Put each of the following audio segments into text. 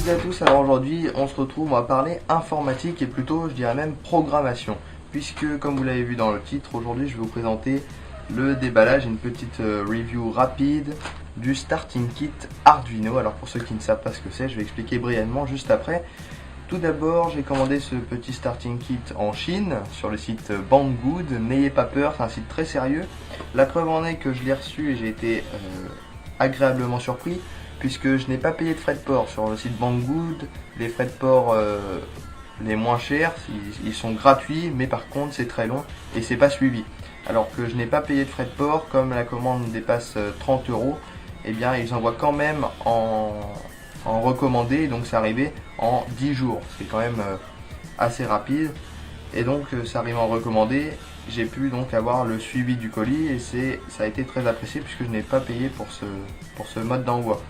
toutes et à tous, alors aujourd'hui on se retrouve, on va parler informatique et plutôt je dirais même programmation. Puisque comme vous l'avez vu dans le titre, aujourd'hui je vais vous présenter le déballage, une petite review rapide du starting kit Arduino. Alors pour ceux qui ne savent pas ce que c'est, je vais expliquer brièvement juste après. Tout d'abord, j'ai commandé ce petit starting kit en Chine, sur le site Banggood. N'ayez pas peur, c'est un site très sérieux. La preuve en est que je l'ai reçu et j'ai été agréablement surpris, puisque je n'ai pas payé de frais de port sur le site Banggood. Les frais de port les moins chers, ils sont gratuits, mais par contre c'est très long et c'est pas suivi. Alors que je n'ai pas payé de frais de port, comme la commande dépasse 30 €, eh bien ils envoient quand même en recommandé, donc c'est arrivé en 10 jours. C'est quand même assez rapide. Et donc ça arrive en recommandé. J'ai pu donc avoir le suivi du colis et ça a été très apprécié puisque je n'ai pas payé pour ce mode d'envoi.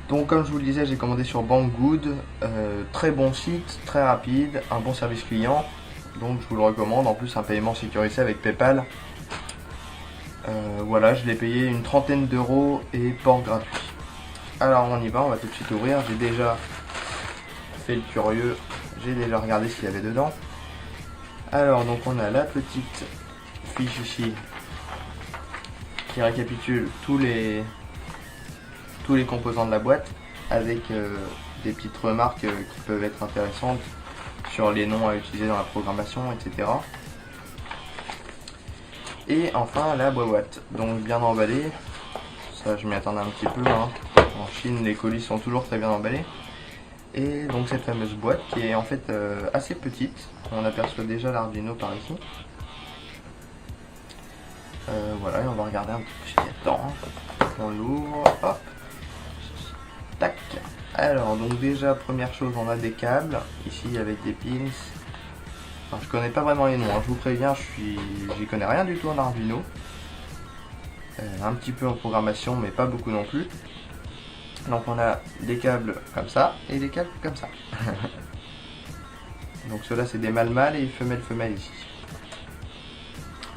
Donc comme je vous le disais, j'ai commandé sur Banggood, très bon site, très rapide, un bon service client, donc je vous le recommande. En plus un paiement sécurisé avec PayPal. Voilà, je l'ai payé une trentaine d'euros et port gratuit. Alors on y va, on va tout de suite ouvrir. J'ai déjà fait le curieux, j'ai déjà regardé ce qu'il y avait dedans. Alors donc on a la petite fiche ici qui récapitule tous les composants de la boîte avec des petites remarques qui peuvent être intéressantes sur les noms à utiliser dans la programmation, etc. Et enfin la boîte, donc bien emballée. Ça je m'y attendais un petit peu, hein. En Chine les colis sont toujours très bien emballés. Et donc cette fameuse boîte qui est en fait assez petite, on aperçoit déjà l'Arduino par ici. Voilà, et on va regarder un petit peu ce qu'il y a dedans. On l'ouvre, hop, tac. Alors donc déjà première chose, on a des câbles ici avec des pins. Enfin, je connais pas vraiment les noms, hein. Je vous préviens, j'y connais rien du tout en Arduino. Un petit peu en programmation mais pas beaucoup non plus. Donc on a des câbles comme ça et des câbles comme ça. Donc ceux-là c'est des mâles-mâles et femelles-femelles ici.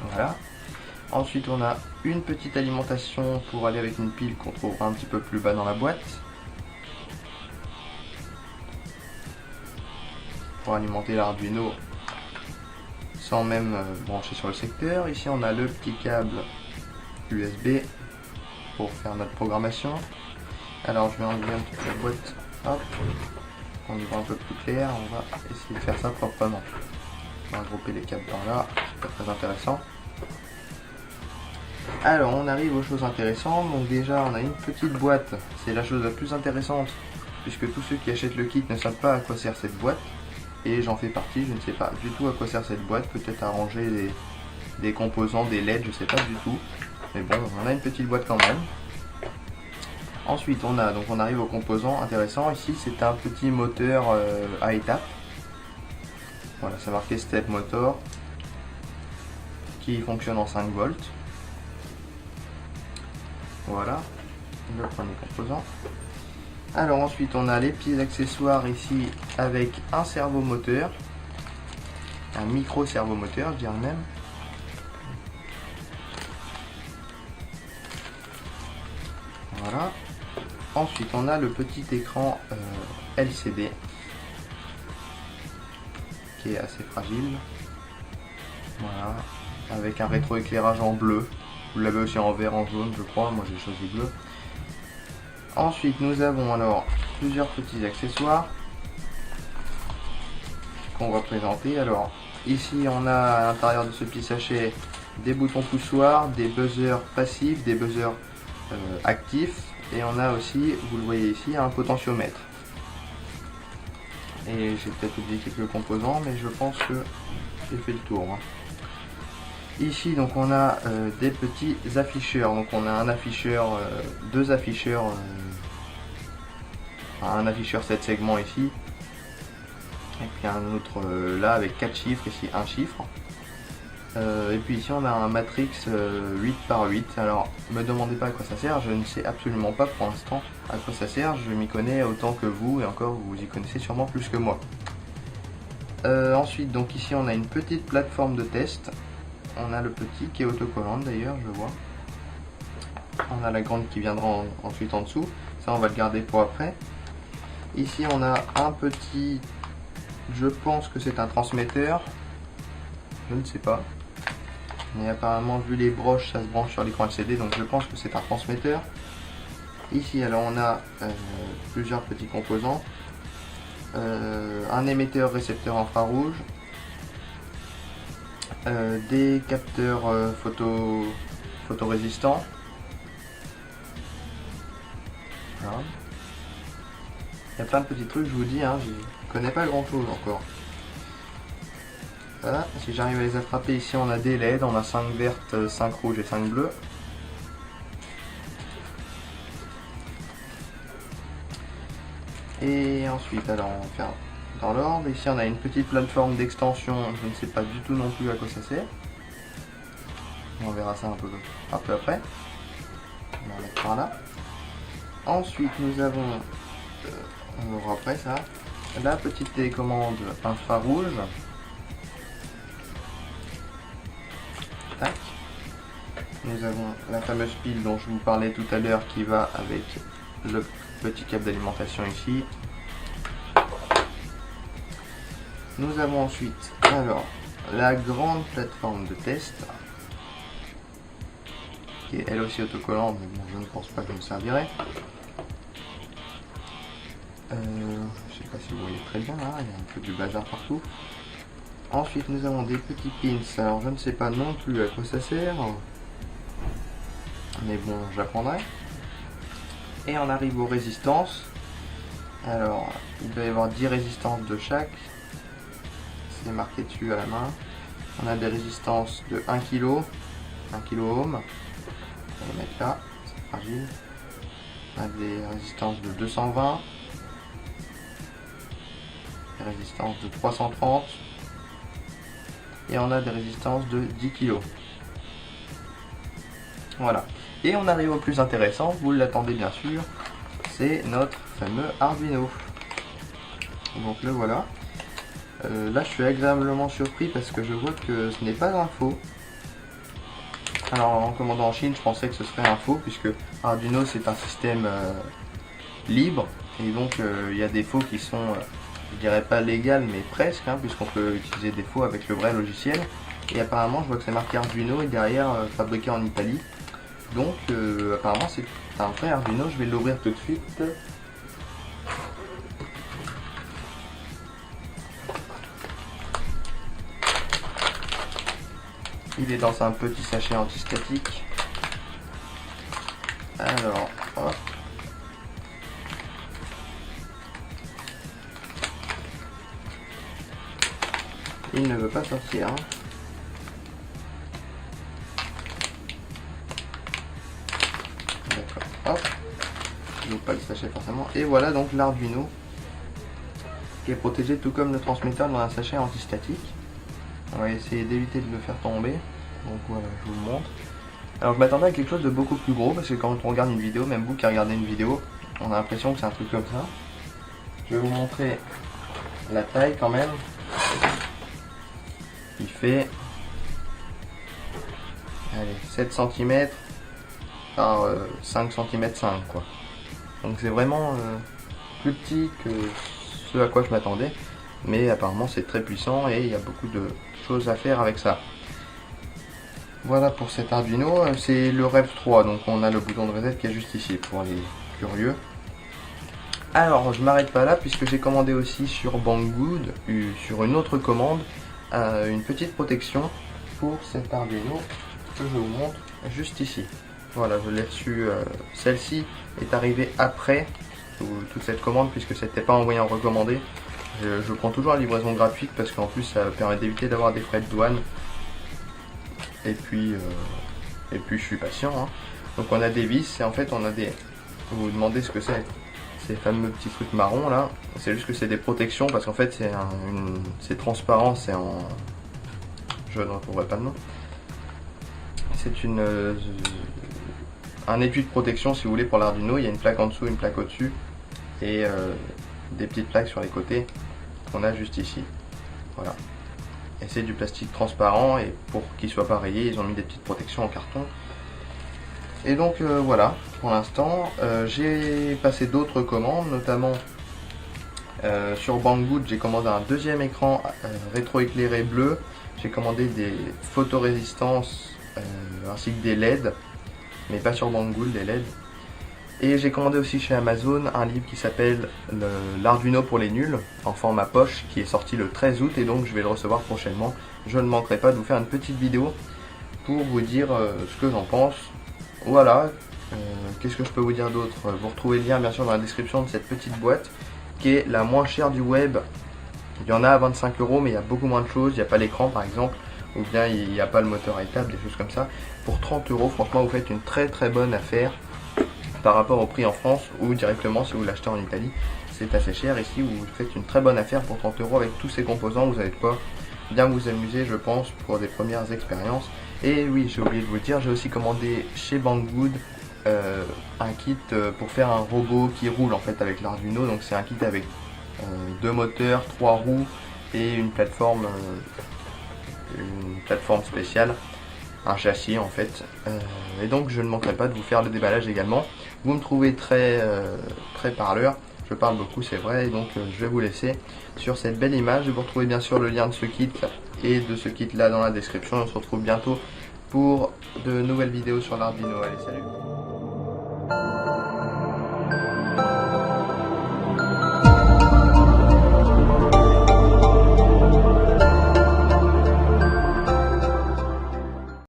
Voilà. Ensuite on a une petite alimentation pour aller avec une pile qu'on trouvera un petit peu plus bas dans la boîte. Pour alimenter l'Arduino sans même brancher sur le secteur. Ici on a le petit câble USB pour faire notre programmation. Alors je vais enlever un petit peu la boîte, hop, on y voit un peu plus clair, on va essayer de faire ça proprement. On va grouper les câbles par là, c'est pas très intéressant. Alors on arrive aux choses intéressantes, donc déjà on a une petite boîte, c'est la chose la plus intéressante, puisque tous ceux qui achètent le kit ne savent pas à quoi sert cette boîte, et j'en fais partie, je ne sais pas du tout à quoi sert cette boîte, peut-être à ranger des composants, des LED, je sais pas du tout, mais bon, on a une petite boîte quand même. Ensuite on arrive aux composants intéressants. Ici c'est un petit moteur à étapes. Voilà, c'est marqué Step Motor qui fonctionne en 5 volts. Voilà le premier composant. Alors ensuite on a les petits accessoires ici avec un servomoteur, un micro servomoteur je dirais même. Voilà. Ensuite on a le petit écran LCD qui est assez fragile. Voilà. Avec un rétroéclairage en bleu. Vous l'avez aussi en vert, en jaune je crois, moi j'ai choisi bleu. Ensuite nous avons alors plusieurs petits accessoires qu'on va présenter. Alors ici on a à l'intérieur de ce petit sachet des boutons poussoirs, des buzzers passifs, des buzzers actifs. Et on a aussi, vous le voyez ici, un potentiomètre. Et j'ai peut-être oublié quelques composants, mais je pense que j'ai fait le tour, hein. Ici donc on a des petits afficheurs. Donc on a un afficheur, deux afficheurs, un afficheur 7 segments ici. Et puis un autre là avec 4 chiffres, ici un chiffre. Et puis ici on a un matrix 8 par 8. Alors me demandez pas à quoi ça sert, je ne sais absolument pas pour l'instant à quoi ça sert. Je m'y connais autant que vous et encore vous y connaissez sûrement plus que moi. Ensuite donc ici on a une petite plateforme de test. On a le petit qui est autocollante d'ailleurs, je vois. On a la grande qui viendra ensuite en dessous. Ça on va le garder pour après. Ici on a un petit, je pense que c'est un transmetteur, je ne sais pas, mais apparemment vu les broches ça se branche sur l'écran LCD, donc je pense que c'est un transmetteur. Ici alors on a plusieurs petits composants, un émetteur récepteur infrarouge, des capteurs photorésistants. Voilà. Il y a plein de petits trucs, je vous dis, hein, je connais pas grand chose encore. Voilà, si j'arrive à les attraper, ici on a des LED, on a 5 vertes, 5 rouges et 5 bleues. Et ensuite, alors on va faire dans l'ordre. Ici on a une petite plateforme d'extension, je ne sais pas du tout non plus à quoi ça sert. On verra ça un peu après. On va mettre par là. Ensuite nous avons, on verra après ça, la petite télécommande infrarouge. Tac. Nous avons la fameuse pile dont je vous parlais tout à l'heure qui va avec le petit câble d'alimentation ici. Nous avons ensuite alors la grande plateforme de test qui est elle aussi autocollante, mais bon, je ne pense pas que me servirait. Je ne sais pas si vous voyez très bien là, il y a un peu du bazar partout. Ensuite nous avons des petits pins, alors je ne sais pas non plus à quoi ça sert, mais bon j'apprendrai. Et on arrive aux résistances. Alors il doit y avoir 10 résistances de chaque, c'est marqué dessus à la main. On a des résistances de 1 kg, 1 kΩ, on va les mettre là, c'est fragile. On a des résistances de 220, des résistances de 330 et on a des résistances de 10 kg. Voilà. Et on arrive au plus intéressant, vous l'attendez bien sûr, c'est notre fameux Arduino. Donc le voilà. Là je suis agréablement surpris parce que je vois que ce n'est pas un faux. Alors en commandant en Chine je pensais que ce serait un faux puisque Arduino c'est un système libre et donc il y a des faux qui sont, je dirais pas légales mais presque, hein, puisqu'on peut utiliser des faux avec le vrai logiciel. Et apparemment je vois que c'est marqué Arduino et derrière fabriqué en Italie. Donc apparemment c'est un vrai Arduino, je vais l'ouvrir tout de suite. Il est dans un petit sachet antistatique. Alors, hop. Il ne veut pas sortir. Hein. D'accord, hop. Je n'ouvre pas le sachet forcément. Et voilà donc l'Arduino qui est protégé tout comme le transmetteur dans un sachet antistatique. On va essayer d'éviter de le faire tomber. Donc voilà, je vous le montre. Alors je m'attendais à quelque chose de beaucoup plus gros parce que quand on regarde une vidéo, même vous qui regardez une vidéo, on a l'impression que c'est un truc comme ça. Je vais vous montrer la taille quand même. Il fait allez, 7 cm par 5 cm 5 quoi. Donc c'est vraiment plus petit que ce à quoi je m'attendais. Mais apparemment c'est très puissant et il y a beaucoup de choses à faire avec ça. Voilà pour cet Arduino, c'est le Rev 3, donc on a le bouton de reset qui est juste ici pour les curieux. Alors je m'arrête pas là puisque j'ai commandé aussi sur Banggood, sur une autre commande, une petite protection pour cet Arduino que je vous montre juste ici. Voilà, je l'ai reçu, celle-ci est arrivée après toute cette commande puisque c'était pas envoyé en recommandé. Je prends toujours la livraison gratuite parce qu'en plus ça permet d'éviter d'avoir des frais de douane. Et puis je suis patient. Hein. Donc on a des vis et en fait on a des... Vous vous demandez ce que c'est. Ces fameux petits trucs marrons là. C'est juste que c'est des protections parce qu'en fait c'est transparent, c'est en... Je ne retrouverai pas le nom. C'est un étui de protection si vous voulez pour l'Arduino. Il y a une plaque en dessous, une plaque au-dessus. Et des petites plaques sur les côtés qu'on a juste ici. Voilà. Et c'est du plastique transparent et pour qu'il soit pas rayé, ils ont mis des petites protections en carton. Et donc voilà, pour l'instant, j'ai passé d'autres commandes, notamment Sur Banggood, j'ai commandé un deuxième écran rétroéclairé bleu. J'ai commandé des photorésistances ainsi que des LED, mais pas sur Banggood, des LED. Et j'ai commandé aussi chez Amazon un livre qui s'appelle l'Arduino pour les nuls, en format poche, qui est sorti le 13 août et donc je vais le recevoir prochainement. Je ne manquerai pas de vous faire une petite vidéo pour vous dire ce que j'en pense. Voilà, qu'est-ce que je peux vous dire d'autre? Vous retrouvez le lien bien sûr dans la description de cette petite boîte, qui est la moins chère du web. Il y en a à 25 €, mais il y a beaucoup moins de choses. Il n'y a pas l'écran par exemple, ou bien il n'y a pas le moteur iTab, des choses comme ça. Pour 30 €, franchement, vous faites une très très bonne affaire par rapport au prix en France, ou directement si vous l'achetez en Italie. C'est assez cher. Ici, vous faites une très bonne affaire pour 30 € avec tous ces composants. Vous avez de quoi bien vous amuser, je pense, pour des premières expériences. Et oui, j'ai oublié de vous le dire, j'ai aussi commandé chez Banggood un kit pour faire un robot qui roule en fait avec l'Arduino. Donc c'est un kit avec 2 moteurs, 3 roues et une plateforme spéciale, un châssis en fait. Et donc je ne manquerai pas de vous faire le déballage également. Vous me trouvez très parleur, je parle beaucoup c'est vrai, et donc je vais vous laisser sur cette belle image. Vous retrouvez bien sûr le lien de ce kit et de ce kit là dans la description. On se retrouve bientôt pour de nouvelles vidéos sur l'Arduino. Allez, salut!